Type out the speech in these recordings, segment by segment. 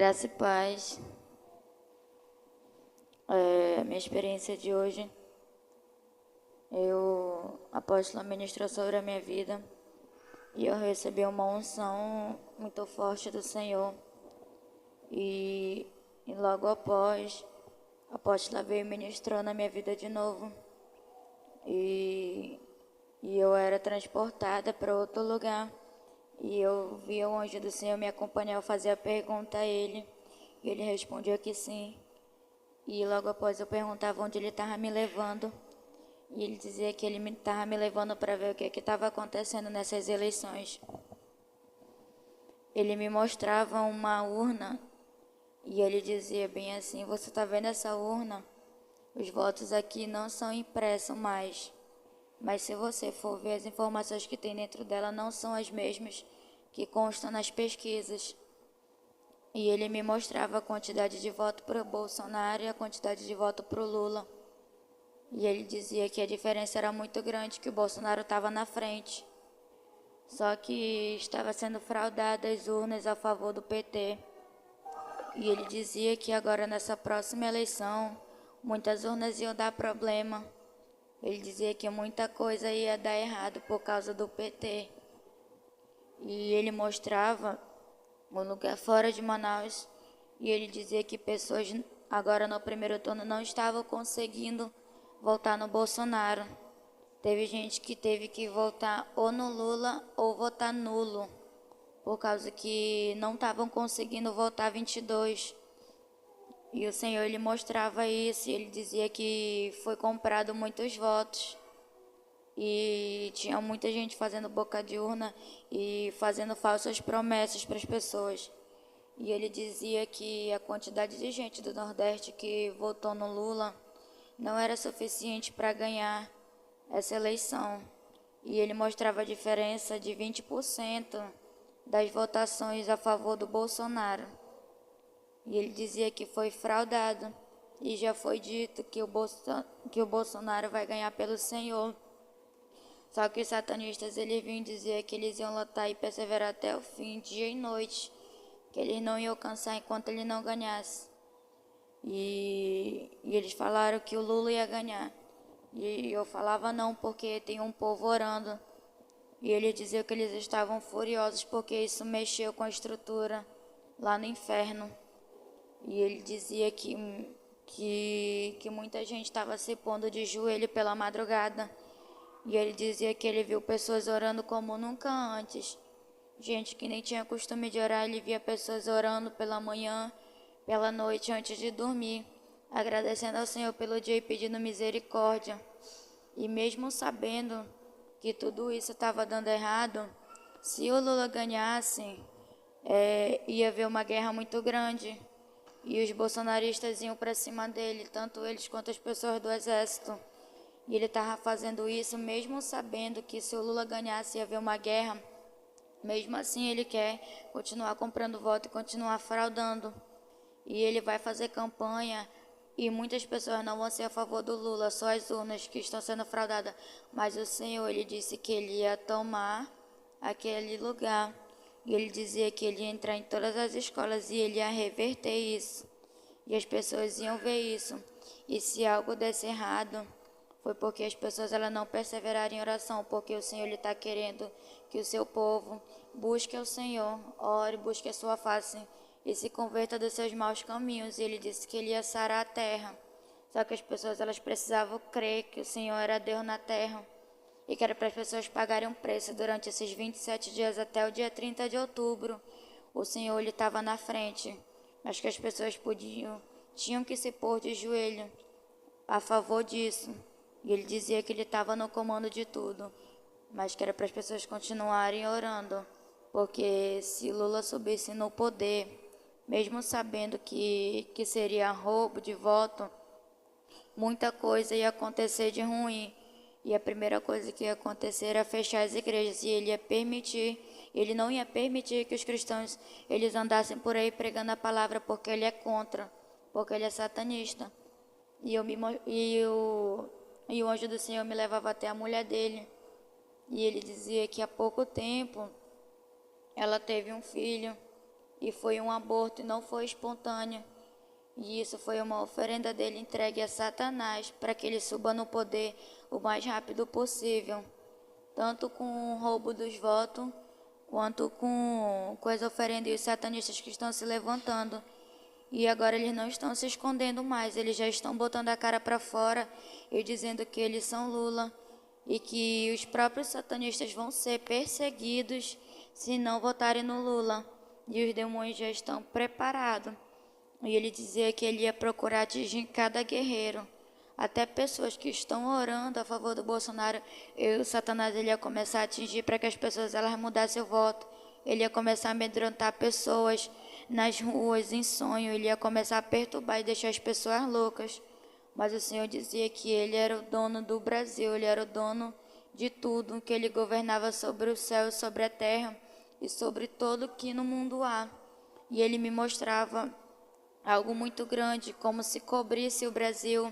Graça e paz. Minha experiência de hoje, a apóstola ministrou sobre a minha vida e eu recebi uma unção muito forte do Senhor. E logo após, a apóstola veio e ministrou na minha vida de novo. E eu era transportada para outro lugar. E eu vi o anjo do Senhor me acompanhar, eu fazia a pergunta a ele. E ele respondia que sim. E logo após eu perguntava onde ele estava me levando. E ele dizia que ele estava me levando para ver o que estava acontecendo nessas eleições. Ele me mostrava uma urna e ele dizia bem assim: você está vendo essa urna? Os votos aqui não são impressos mais. Mas se você for ver, as informações que tem dentro dela não são as mesmas que constam nas pesquisas. E ele me mostrava a quantidade de voto para o Bolsonaro e a quantidade de voto para o Lula. E ele dizia que a diferença era muito grande, que o Bolsonaro estava na frente. Só que estava sendo fraudadas as urnas a favor do PT. E ele dizia que agora nessa próxima eleição, muitas urnas iam dar problema. Ele dizia que muita coisa ia dar errado por causa do PT. E ele mostrava um lugar fora de Manaus. E ele dizia que pessoas agora no primeiro turno não estavam conseguindo votar no Bolsonaro. Teve gente que teve que votar ou no Lula ou votar nulo, por causa que não estavam conseguindo votar 22. E o Senhor ele mostrava isso, e ele dizia que foi comprado muitos votos. E tinha muita gente fazendo boca de urna e fazendo falsas promessas para as pessoas. E ele dizia que a quantidade de gente do Nordeste que votou no Lula não era suficiente para ganhar essa eleição. E ele mostrava a diferença de 20% das votações a favor do Bolsonaro. E ele dizia que foi fraudado. E já foi dito que o Bolsonaro vai ganhar pelo Senhor. Só que os satanistas eles vinham dizer que eles iam lutar e perseverar até o fim, dia e noite. Que eles não iam cansar enquanto ele não ganhasse. E eles falaram que o Lula ia ganhar. E eu falava não, porque tem um povo orando. E ele dizia que eles estavam furiosos porque isso mexeu com a estrutura lá no inferno. E ele dizia que muita gente estava se pondo de joelho pela madrugada. E ele dizia que ele viu pessoas orando como nunca antes. Gente que nem tinha costume de orar, ele via pessoas orando pela manhã, pela noite, antes de dormir, agradecendo ao Senhor pelo dia e pedindo misericórdia. E mesmo sabendo que tudo isso estava dando errado, se o Lula ganhasse, ia haver uma guerra muito grande. E os bolsonaristas iam para cima dele, tanto eles quanto as pessoas do exército. E ele estava fazendo isso mesmo sabendo que se o Lula ganhasse ia haver uma guerra. Mesmo assim ele quer continuar comprando voto e continuar fraudando. E ele vai fazer campanha e muitas pessoas não vão ser a favor do Lula, só as urnas que estão sendo fraudadas. Mas o Senhor, ele disse que ele ia tomar aquele lugar. E ele dizia que ele ia entrar em todas as escolas e ele ia reverter isso. E as pessoas iam ver isso. E se algo desse errado, foi porque as pessoas elas não perseveraram em oração, porque o Senhor está querendo que o seu povo busque o Senhor, ore, busque a sua face e se converta dos seus maus caminhos. E ele disse que ele ia sarar a terra. Só que as pessoas elas precisavam crer que o Senhor era Deus na terra e que era para as pessoas pagarem um preço durante esses 27 dias até o dia 30 de outubro. O Senhor ele estava na frente, mas que as pessoas tinham que se pôr de joelho a favor disso. E ele dizia que ele estava no comando de tudo, mas que era para as pessoas continuarem orando, porque se Lula subisse no poder, mesmo sabendo que seria roubo de voto, muita coisa ia acontecer de ruim. E a primeira coisa que ia acontecer era fechar as igrejas, e ele não ia permitir que os cristãos eles andassem por aí pregando a palavra, porque ele é contra, porque ele é satanista. E o anjo do Senhor me levava até a mulher dele. E ele dizia que há pouco tempo ela teve um filho e foi um aborto e não foi espontâneo. E isso foi uma oferenda dele entregue a Satanás para que ele suba no poder o mais rápido possível, tanto com o roubo dos votos, quanto com as oferendas e os satanistas que estão se levantando. E agora eles não estão se escondendo mais, eles já estão botando a cara para fora e dizendo que eles são Lula e que os próprios satanistas vão ser perseguidos se não votarem no Lula. E os demônios já estão preparados. E ele dizia que ele ia procurar atingir cada guerreiro, até pessoas que estão orando a favor do Bolsonaro. E o Satanás ele ia começar a atingir para que as pessoas elas mudassem o voto. Ele ia começar a amedrontar pessoas nas ruas, em sonho. Ele ia começar a perturbar e deixar as pessoas loucas. Mas o Senhor dizia que ele era o dono do Brasil, ele era o dono de tudo, que ele governava sobre o céu, sobre a terra e sobre todo o que no mundo há. E ele me mostrava algo muito grande, como se cobrisse o Brasil.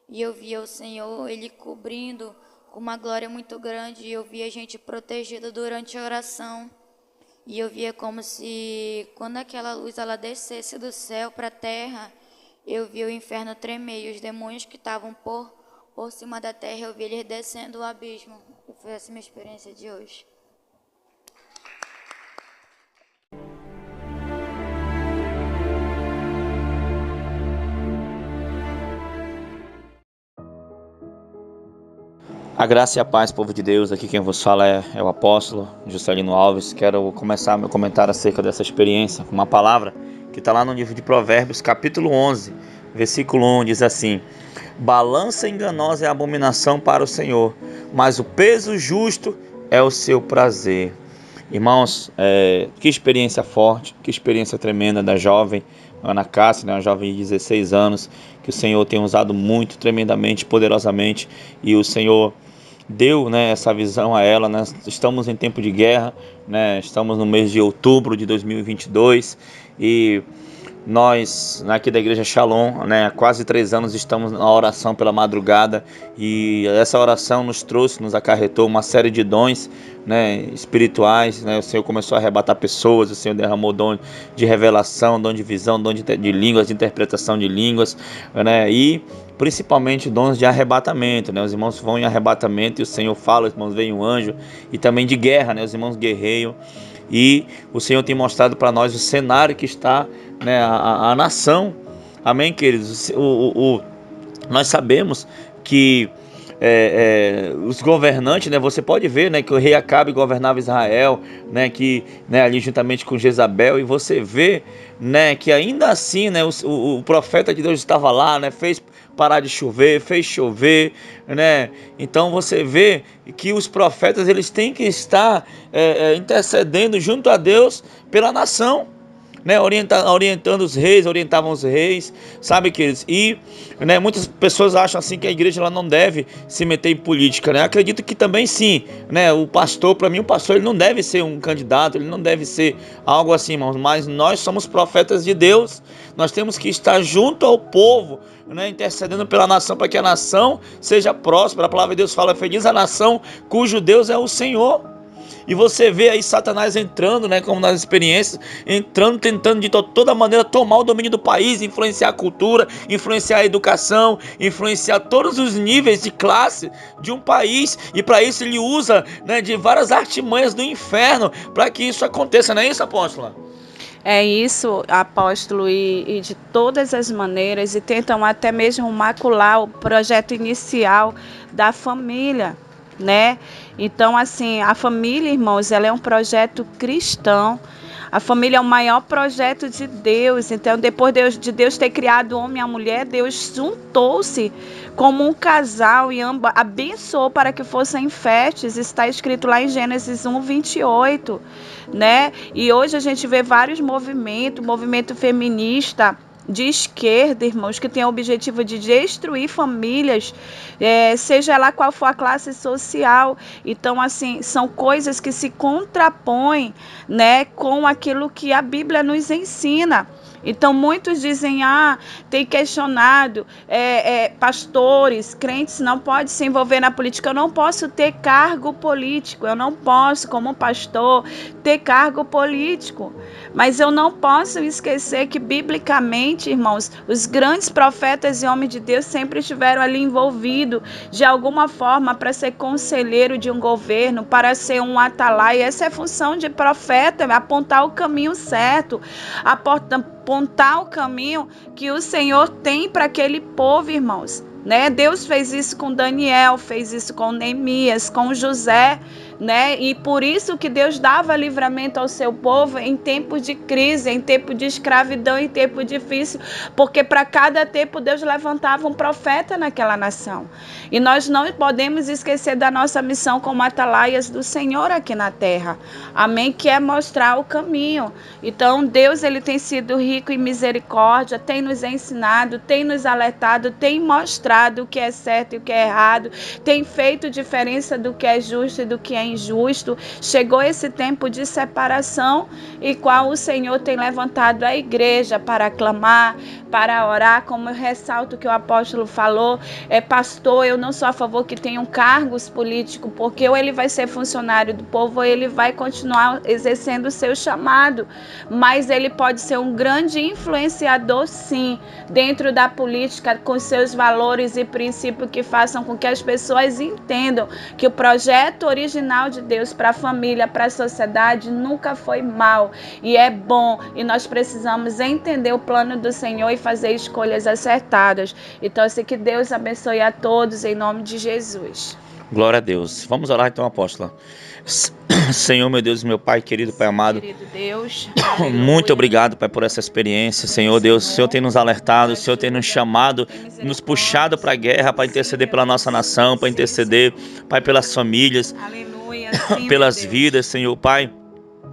E eu via o Senhor, ele cobrindo com uma glória muito grande. E eu via a gente protegida durante a oração. E eu via como se, quando aquela luz ela descesse do céu para a terra, eu via o inferno tremer. E os demônios que estavam por cima da terra, eu via eles descendo o abismo. E foi essa minha experiência de hoje. A graça e a paz, povo de Deus. Aqui quem vos fala é o apóstolo Juscelino Alves. Quero começar meu comentário acerca dessa experiência com uma palavra que está lá no livro de Provérbios, capítulo 11, versículo 1, diz assim: balança enganosa é abominação para o Senhor, mas o peso justo é o seu prazer. Irmãos, que experiência forte, que experiência tremenda da jovem Ana Cássia, né, uma jovem de 16 anos, que o Senhor tem usado muito, tremendamente, poderosamente, e o Senhor deu, né, essa visão a ela, né? Estamos em tempo de guerra, né? Estamos no mês de outubro de 2022 e nós, aqui da Igreja Shalom, né, há quase 3 anos estamos na oração pela madrugada, e essa oração nos acarretou uma série de dons, né, espirituais, né? O Senhor começou a arrebatar pessoas, o Senhor derramou dom de revelação, dom de visão, dom de línguas, de interpretação de línguas, né, e principalmente dons de arrebatamento, né? Os irmãos vão em arrebatamento e o Senhor fala, os irmãos veem um anjo, e também de guerra, né? Os irmãos guerreiam. E o Senhor tem mostrado para nós o cenário que está, né, a nação. Amém, queridos? Nós sabemos que os governantes, né, você pode ver, né, que o rei Acabe governava Israel, né, que, né, ali juntamente com Jezabel, e você vê, né, que ainda assim, né, o profeta de Deus estava lá, né, fez parar de chover, fez chover, né? Então você vê que os profetas eles têm que estar intercedendo junto a Deus pela nação, né, orientando os reis, orientavam os reis, sabe, queridos? E, né, muitas pessoas acham assim que a igreja ela não deve se meter em política, né? Acredito que também sim, né? O pastor, para mim, o pastor ele não deve ser um candidato, ele não deve ser algo assim, irmãos, mas nós somos profetas de Deus, nós temos que estar junto ao povo, né, intercedendo pela nação, para que a nação seja próspera. A palavra de Deus fala: feliz a nação cujo Deus é o Senhor. E você vê aí Satanás entrando, né, como nas experiências, entrando, tentando de toda maneira tomar o domínio do país, influenciar a cultura, influenciar a educação, influenciar todos os níveis de classe de um país. E para isso ele usa, né, de várias artimanhas do inferno para que isso aconteça, não é isso, apóstola? É isso, apóstolo, e de todas as maneiras, e tentam até mesmo macular o projeto inicial da família, né? Então, assim, a família, irmãos, ela é um projeto cristão. A família é o maior projeto de Deus. Então, depois de Deus ter criado o homem e a mulher, Deus juntou-se como um casal e abençoou para que fossem férteis. Está escrito lá em Gênesis 1:28, né? E hoje a gente vê vários movimentos, movimento feminista de esquerda, irmãos, que tem o objetivo de destruir famílias, seja lá qual for a classe social. Então, assim, são coisas que se contrapõem, né, com aquilo que a Bíblia nos ensina. Então muitos dizem, tem questionado, pastores, crentes não podem se envolver na política. Eu não posso ter cargo político, eu não posso, como pastor, ter cargo político. Mas eu não posso esquecer que, biblicamente, irmãos, os grandes profetas e homens de Deus sempre estiveram ali envolvidos, de alguma forma, para ser conselheiro de um governo, para ser um atalaia. Essa é a função de profeta, apontar o caminho certo, apontar o caminho que o Senhor tem para aquele povo, irmãos. Deus fez isso com Daniel, fez isso com Neemias, com José, e por isso que Deus dava livramento ao seu povo em tempos de crise, em tempo de escravidão, em tempo difícil, porque para cada tempo Deus levantava um profeta naquela nação. E nós não podemos esquecer da nossa missão como atalaias do Senhor aqui na terra, amém? Que é mostrar o caminho. Então Deus, ele tem sido rico em misericórdia, tem nos ensinado, tem nos alertado, tem mostrado o que é certo e o que é errado, tem feito diferença do que é justo e do que é injusto. Chegou esse tempo de separação e qual o Senhor tem levantado a igreja para clamar, para orar, como eu ressalto que o apóstolo falou, pastor, eu não sou a favor que tenham cargos políticos, porque ou ele vai ser funcionário do povo ou ele vai continuar exercendo o seu chamado, mas ele pode ser um grande influenciador, sim, dentro da política, com seus valores e princípios que façam com que as pessoas entendam que o projeto original de Deus para a família, para a sociedade, nunca foi mal e é bom, e nós precisamos entender o plano do Senhor e fazer escolhas acertadas. Então, assim, que Deus abençoe a todos em nome de Jesus. Glória a Deus. Vamos orar então, apóstola. Senhor, meu Deus, meu Pai, querido Pai amado, Querido Deus, muito obrigado, Pai, por essa experiência. Senhor Deus, o Senhor tem nos alertado, o Senhor tem nos chamado, nos puxado para a guerra, para interceder pela nossa nação, para interceder, Pai, pelas famílias, pelas vidas, Senhor, Pai.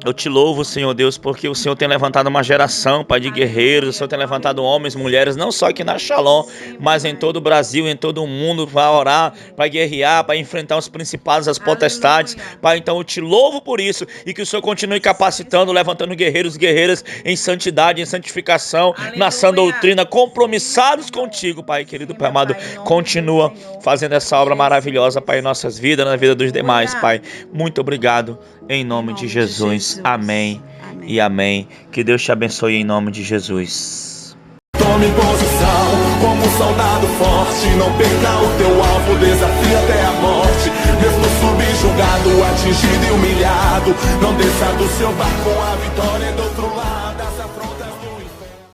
Eu te louvo, Senhor Deus, porque o Senhor tem levantado uma geração, Pai, de guerreiros. O Senhor tem levantado homens, mulheres, não só aqui na Shalom, mas em todo o Brasil, em todo o mundo, para orar, para guerrear, para enfrentar os principados, as potestades. Pai, então eu te louvo por isso e que o Senhor continue capacitando, levantando guerreiros e guerreiras em santidade, em santificação, na sã doutrina, compromissados contigo, Pai, querido Pai amado. Continua fazendo essa obra maravilhosa, Pai, em nossas vidas, na vida dos demais, Pai. Muito obrigado, em nome de Jesus. Amém e amém. Que Deus te abençoe em nome de Jesus. Tome posição como um soldado forte. Não perca o teu alvo, desafia até a morte. Mesmo subjugado, atingido e humilhado, não desça do seu barco, a vitória é do outro lado.